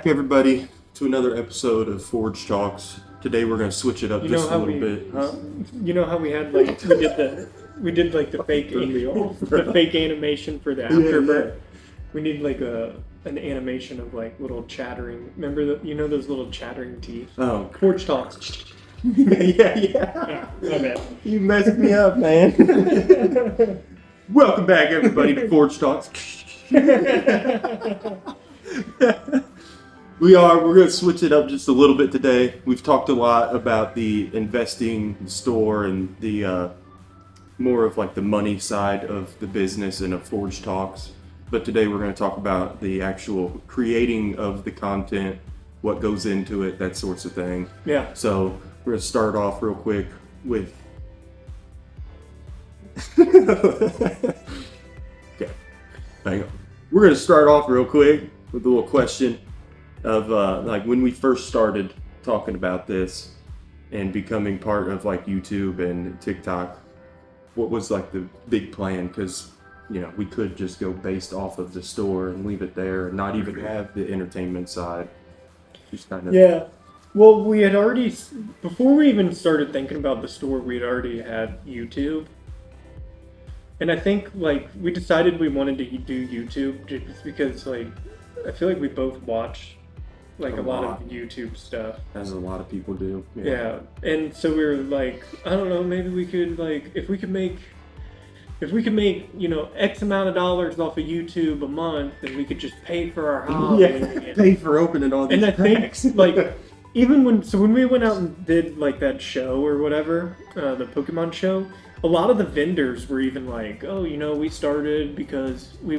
Everybody, to another episode of Forge Talks. Today we're going to switch it up just a little bit. Huh? You know how we had we did the fake animation for the afterburn. Yeah. We need an animation of little chattering. Remember those little chattering teeth? Oh, Forge Talks. yeah. My bad. You messed me up, man. Welcome back, everybody, to Forge Talks. We're going to switch it up just a little bit today. We've talked a lot about the investing, the store, and the more of the money side of the business and of Forge Talks. But today we're going to talk about the actual creating of the content, what goes into it, that sorts of thing. Yeah. So we're going to start off real quick with... Okay, hang on. We're going to start off real quick with a little question of when we first started talking about this and becoming part of YouTube and TikTok. What was the big plan? Because we could just go based off of the store and leave it there and not even have the entertainment side. Just kind of... Yeah. Well, we had already, before we even started thinking about the store, we had already had YouTube. And I think we decided we wanted to do YouTube just because I feel like we both watch a lot of YouTube stuff. As a lot of people do. Yeah. And so we were I don't know, maybe we could if we could make X amount of dollars off of YouTube a month, then we could just pay for our hobby. Yeah. Pay for opening all these packs. And I think even when we went out and did that show or whatever, the Pokemon show, a lot of the vendors were even we started because we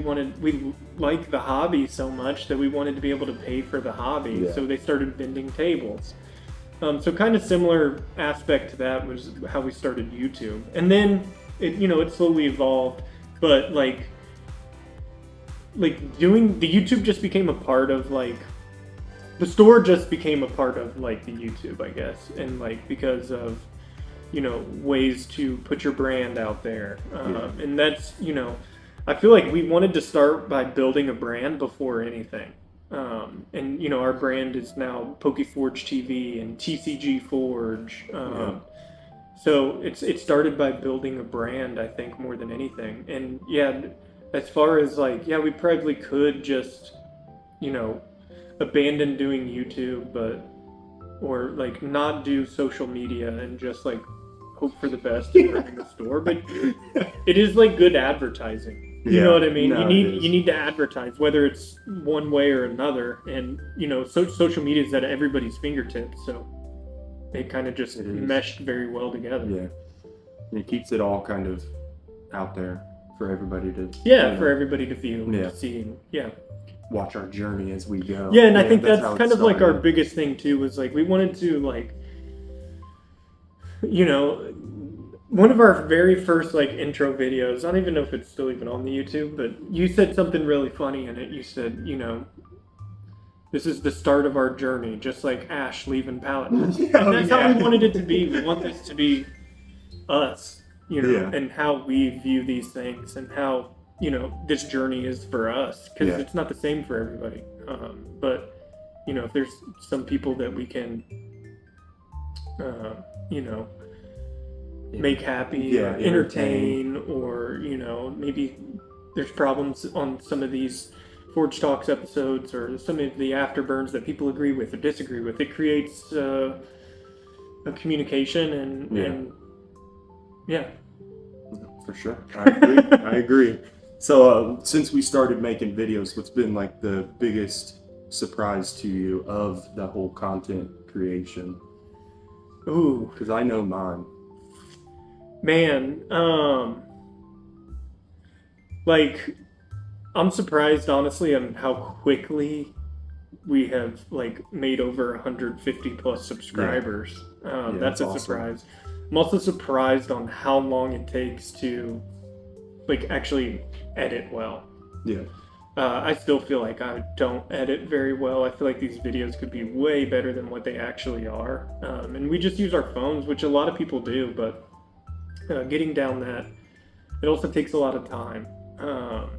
like the hobby so much that we wanted to be able to pay for the hobby. Yeah. So they started vending tables. So kind of similar aspect to that was how we started YouTube. And then it slowly evolved, but doing the YouTube just became a part of the store just became a part of the YouTube, I guess. And because of ways to put your brand out there. And that's, I feel like we wanted to start by building a brand before anything. And, our brand is now PokéForge TV and TCG Forge. So it started by building a brand, I think, more than anything. And yeah, as far as we probably could just, abandon doing YouTube, or not do social media and just hope for the best in running the store, but it is good advertising. You know what I mean? No, you need to advertise, whether it's one way or another, and social media is at everybody's fingertips, so it kind of just meshed very well together. Yeah, and it keeps it all kind of out there for everybody to for everybody to view, to see, watch our journey as we go. Yeah, and I think that's kind of our biggest thing too, was we wanted to one of our very first intro videos, I don't even know if it's still even on the YouTube, but you said something really funny in it. You said, this is the start of our journey, just like Ash leaving Paladin. And that's how we wanted it to be. We want this to be us, and how we view these things and how, this journey is for us, because it's not the same for everybody. But, if there's some people that we can, make happy, or entertain, or maybe there's problems on some of these Forge Talks episodes or some of the afterburns that people agree with or disagree with. It creates a communication and for sure. I agree. So since we started making videos, what's been the biggest surprise to you of the whole content creation? Ooh, because I know mine. Man, I'm surprised, honestly, on how quickly we have made over 150 plus subscribers. That's a awesome surprise. I'm also surprised on how long it takes to actually edit well. Yeah. I still feel like I don't edit very well. I feel like these videos could be way better than what they actually are. And we just use our phones, which a lot of people do, but getting down that, it also takes a lot of time. But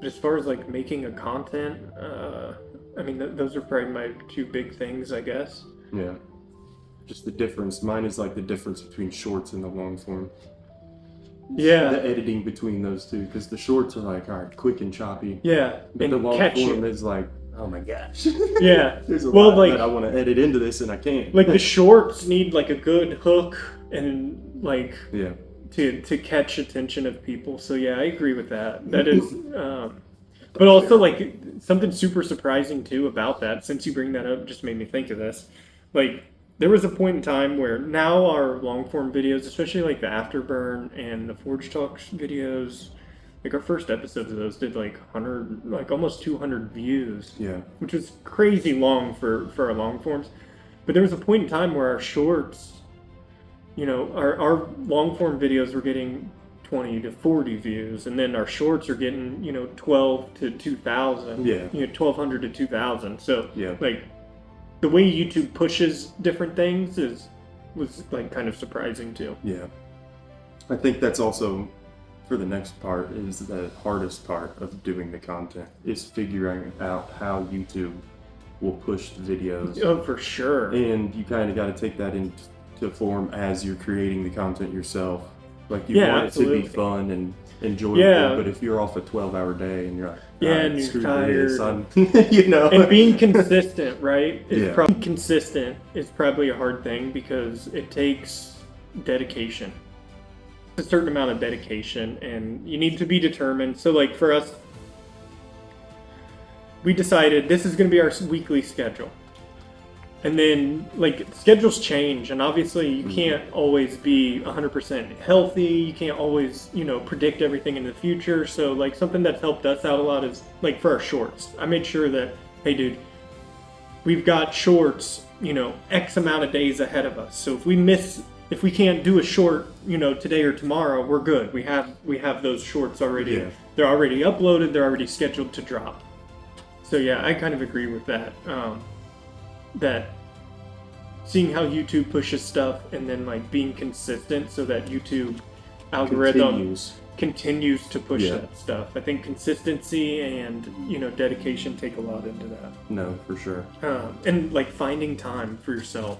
as far as making a content, I mean, those are probably my two big things, I guess. Yeah. Just the difference. Mine is like the difference between shorts and the long form. Yeah. The editing between those two, because the shorts are like, all right, quick and choppy. Yeah. But and the long catch form it. is like, oh my gosh. Yeah. There's a well, lot like, that I want to edit into this and I can't. Like the shorts need like a good hook and like yeah. to catch attention of people. So yeah, I agree with that. That is, but also like something super surprising too about that. Since you bring that up, just made me think of this. Like there was a point in time where now our long form videos, especially like the Afterburn and the Forge Talks videos, like our first episodes of those did like 100, like almost 200 views. Yeah. Which was crazy long for our long forms. But there was a point in time where our shorts, you know, our long form videos were getting 20 to 40 views, and then our shorts are getting, you know, 12 to 2,000. Yeah. You know, 1,200 to 2,000. So Yeah. like the way YouTube pushes different things was like kind of surprising too. Yeah. I think that's also, for the next part, is the hardest part of doing the content, is figuring out how YouTube will push the videos. Oh, for sure. And you kind of got to take that into form as you're creating the content yourself. Like you Yeah, want absolutely. it to be fun and enjoyable, Yeah. but if you're off a 12-hour day and you're like, Yeah, "All right, and you're screw tired. this, I'm-" you know. And being consistent, right? Yeah. Consistent is probably a hard thing because it takes dedication. A certain amount of dedication, and you need to be determined. So like for us, we decided this is going to be our weekly schedule. And then like schedules change, and obviously you can't always be 100% healthy. You can't always, you know, predict everything in the future. So like something that's helped us out a lot is like for our shorts. I made sure that, hey dude, we've got shorts, you know, X amount of days ahead of us. So if we can't do a short, you know, today or tomorrow, we're good. We have those shorts already. Yeah. They're already uploaded. They're already scheduled to drop. So yeah, I kind of agree with that. That seeing how YouTube pushes stuff and then like being consistent so that YouTube algorithm continues to push that stuff. I think consistency and, you know, dedication take a lot into that. No, for sure. And like finding time for yourself.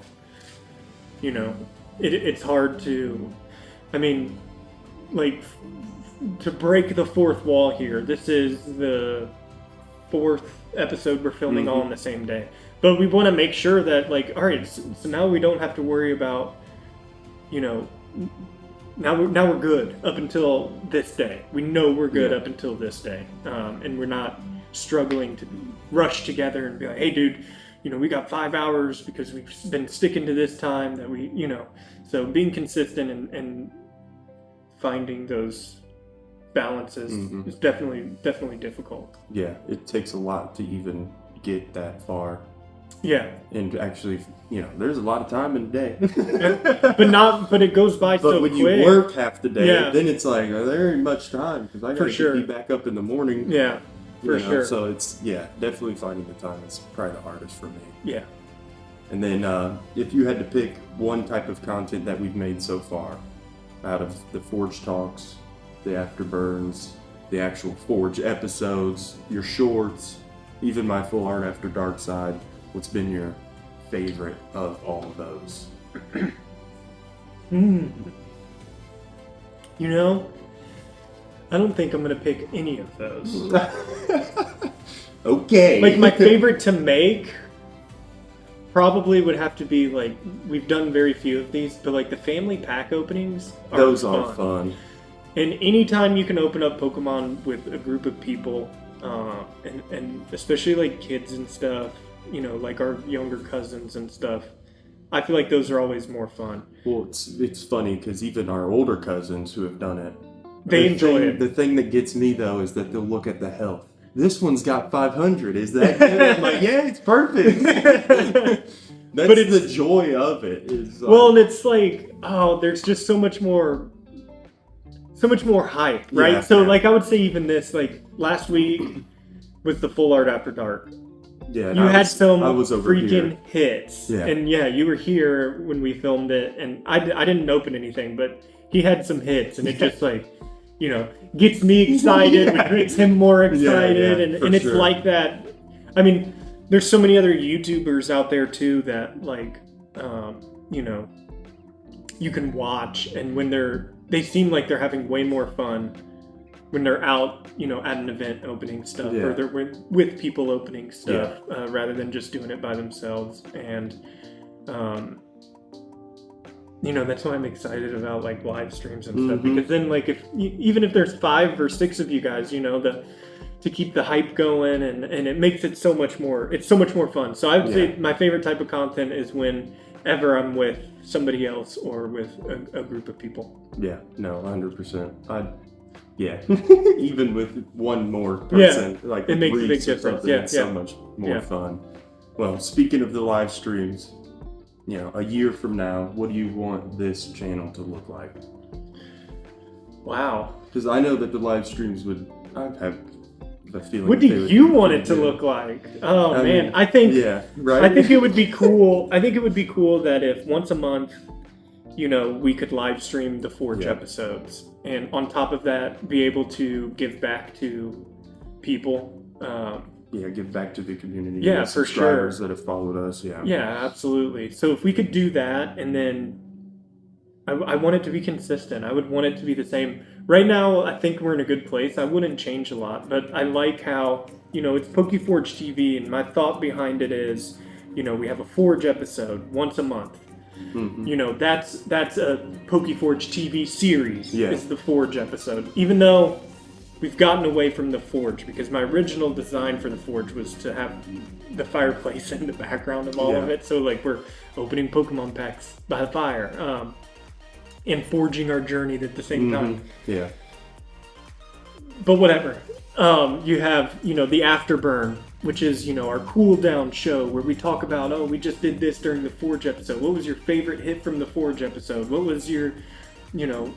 You know, it's hard to, I mean, like to break the fourth wall here. This is the fourth episode we're filming all on the same day. But we want to make sure that, like, all right, so now we don't have to worry about, you know, now we're good up until this day. We know we're good up until this day, and we're not struggling to rush together and be like, hey, dude, you know, we got 5 hours because we've been sticking to this time that we, you know. So being consistent and finding those balances is definitely difficult. Yeah, it takes a lot to even get that far. Yeah. And actually, you know, there's a lot of time in a day. but it goes by so quick. But when you work half the day, Yeah. then it's like, there ain't much time because I For gotta sure. be back up in the morning. Yeah, for you know, sure. So it's, definitely finding the time is probably the hardest for me. Yeah. And then if you had to pick one type of content that we've made so far, out of the Forge Talks, the Afterburns, the actual Forge episodes, your shorts, even my Full Art After Dark side, what's been your favorite of all of those? You know, I don't think I'm going to pick any of those. Okay. Like, my favorite to make probably would have to be, like, we've done very few of these, but, like, the family pack openings are Those are fun. And anytime you can open up Pokemon with a group of people, and especially, like, kids and stuff, you know, like our younger cousins and stuff, I feel like those are always more fun. Well, it's funny because even our older cousins who have done it, They enjoy it. The thing that gets me though is that they'll look at the health. This one's got 500. Is that good? I'm like, yeah, it's perfect. But it's the joy of it. Is well, and it's like, oh, there's just so much more hype, right? Yeah, So, yeah. like, I would say even this, like, last week was the Full Art After Dark. Yeah, You had some I was over freaking here. hits. Yeah. And yeah, you were here when we filmed it, and I didn't open anything, but he had some hits, and it just, like, you know, gets me excited, which makes him more excited, and it's sure. like that. I mean, there's so many other YouTubers out there too that like, you know, you can watch, and when they seem like they're having way more fun when they're out, you know, at an event opening stuff, or they're with people opening stuff, rather than just doing it by themselves. And, you know, that's why I'm excited about like live streams and stuff, because then like even if there's 5 or 6 of you guys, you know, to keep the hype going, and it makes it so much more fun. So I would say my favorite type of content is whenever I'm with somebody else or with a group of people. Yeah, no, 100%. Even with one more person, like it makes a big difference. It's so much more fun. Well, speaking of the live streams, you know, a year from now, what do you want this channel to look like? Wow. Because I know that the live streams I have the feeling. What do you want it to look like? Oh, I mean, I think. Yeah, right. I think it would be cool. I think it would be cool that if once a month, you know, we could live stream the Forge episodes, and on top of that, be able to give back to people. Give back to the community. Yeah, for sure. That have followed us. Yeah. Yeah, absolutely. So if we could do that, and then I want it to be consistent. I would want it to be the same. Right now, I think we're in a good place. I wouldn't change a lot, but I like how, you know, it's PokéForge TV, and my thought behind it is, you know, we have a Forge episode once a month. You know, that's a PokéForge TV series. Is the Forge episode. Even though we've gotten away from the Forge, because my original design for the Forge was to have the fireplace in the background of all of it. So like we're opening Pokemon packs by the fire. And forging our journey at the same time. Yeah. But whatever. You have, you know, the Afterburn, which is, you know, our cool down show where we talk about, we just did this during the Forge episode. What was your favorite hit from the Forge episode? What was your, you know,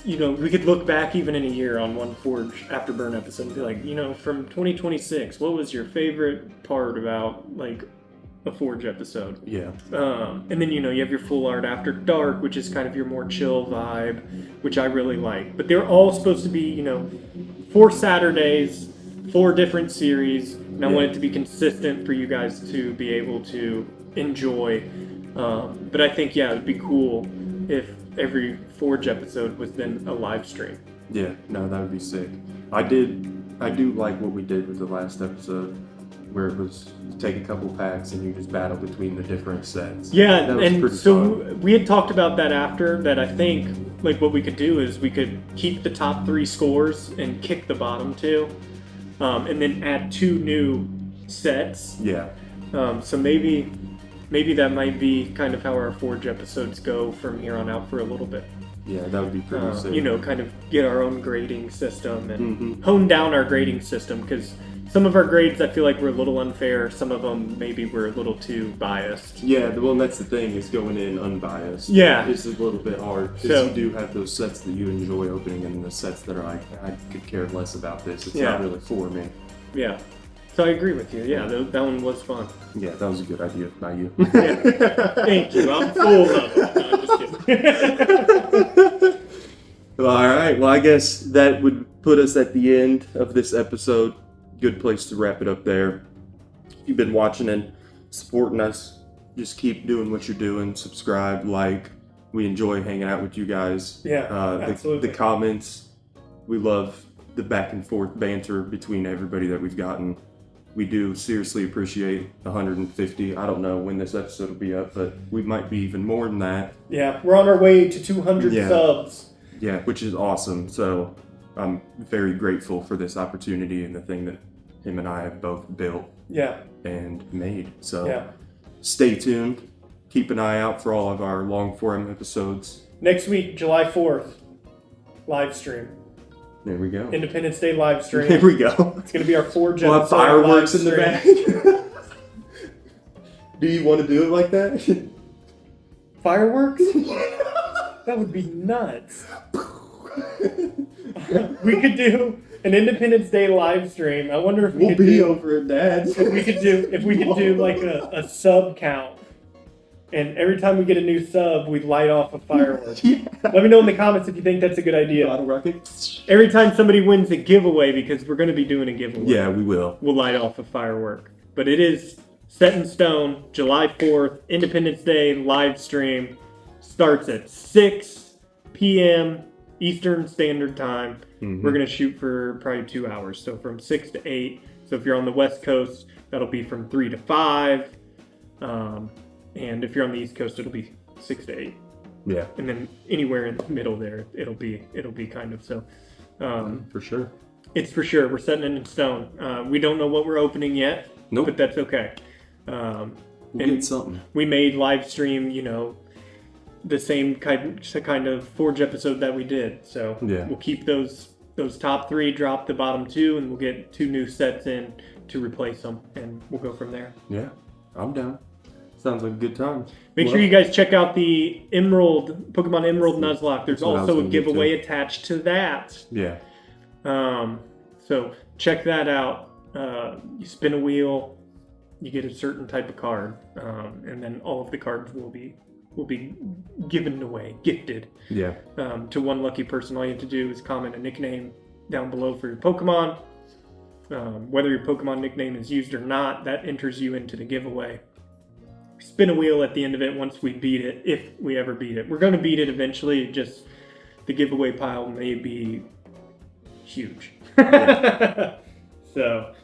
we could look back even in a year on one Forge Afterburn episode and be like, you know, from 2026, what was your favorite part about, like, a Forge episode? Yeah. And then, you know, you have your Full Art After Dark, which is kind of your more chill vibe, which I really like. But they're all supposed to be, you know, 4 Saturdays, 4 different series, and I want it to be consistent for you guys to be able to enjoy. But I think, it'd be cool if every Forge episode was then a live stream. Yeah, no, that would be sick. I do like what we did with the last episode, where it was take a couple packs and you just battle between the different sets. Yeah, that was and so fun. We had talked about that after, that I think like what we could do is we could keep the top 3 scores and kick the bottom 2, and then add 2 new sets. Yeah. So maybe that might be kind of how our Forge episodes go from here on out for a little bit. Yeah, that would be pretty sick. You know, kind of get our own grading system and hone down our grading system, because some of our grades I feel like were a little unfair. Some of them maybe were a little too biased. Yeah, well, that's the thing, is going in unbiased. Yeah. It's a little bit hard, because you do have those sets that you enjoy opening and the sets that are like, I could care less about this. It's not really for me. Yeah. So I agree with you. Yeah, that one was fun. Yeah, that was a good idea by you. Thank you. I'm full of it. No, I'm just kidding. Well, all right. Well, I guess that would put us at the end of this episode. Good place to wrap it up there. If you've been watching and supporting us, just keep doing what you're doing. Subscribe, like. We enjoy hanging out with you guys. Yeah, absolutely. The comments, we love the back and forth banter between everybody that we've gotten. We do seriously appreciate 150. I don't know when this episode will be up, but we might be even more than that. Yeah, we're on our way to 200 subs. Yeah, which is awesome. So I'm very grateful for this opportunity and the thing that him and I have both built and made. So stay tuned. Keep an eye out for all of our long form episodes. Next week, July 4th, live stream. There we go. Independence Day live stream. There we go. It's going to be our Forge episode. We'll have fireworks in the back. Do you want to do it like that? Fireworks? That would be nuts. We could do an Independence Day live stream. I wonder if we'll be over at Dad's. If we could do like a sub count. And every time we get a new sub, we light off a firework. Let me know in the comments if you think that's a good idea. Bottle rocket. Every time somebody wins a giveaway, because we're going to be doing a giveaway. Yeah, we will. We'll light off a firework. But it is set in stone. July 4th, Independence Day live stream starts at 6 p.m. Eastern Standard Time. We're going to shoot for probably 2 hours. So from 6 to 8. So if you're on the West Coast, that'll be from 3 to 5. And if you're on the East Coast, it'll be 6 to 8. Yeah. And then anywhere in the middle there, it'll be kind of so. For sure. It's for sure. We're setting it in stone. We don't know what we're opening yet. Nope. But that's okay. We'll get something. We made live stream, the same kind of Forge episode that we did. So we'll keep those top 3, drop the bottom 2, and we'll get 2 new sets in to replace them, and we'll go from there. Yeah, I'm down. Sounds like a good time. Make sure you guys check out the Pokemon Emerald Nuzlocke. There's also a giveaway attached to that. Yeah. So check that out. You spin a wheel, you get a certain type of card, and then all of the cards will be given away, gifted. Yeah. To one lucky person. All you have to do is comment a nickname down below for your Pokemon. Whether your Pokemon nickname is used or not, that enters you into the giveaway. Spin a wheel at the end of it once we beat it, if we ever beat it. We're going to beat it eventually, just the giveaway pile may be huge. Yeah. So,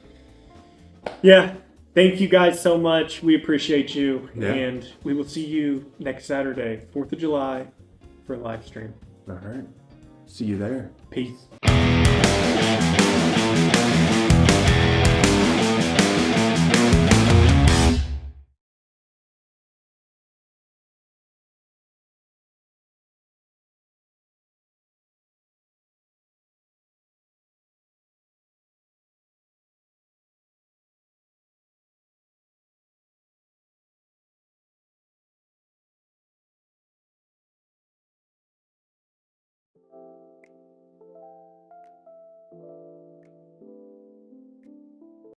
yeah. Thank you guys so much. We appreciate you. Yeah. And we will see you next Saturday, 4th of July, for a live stream. All right. See you there. Peace.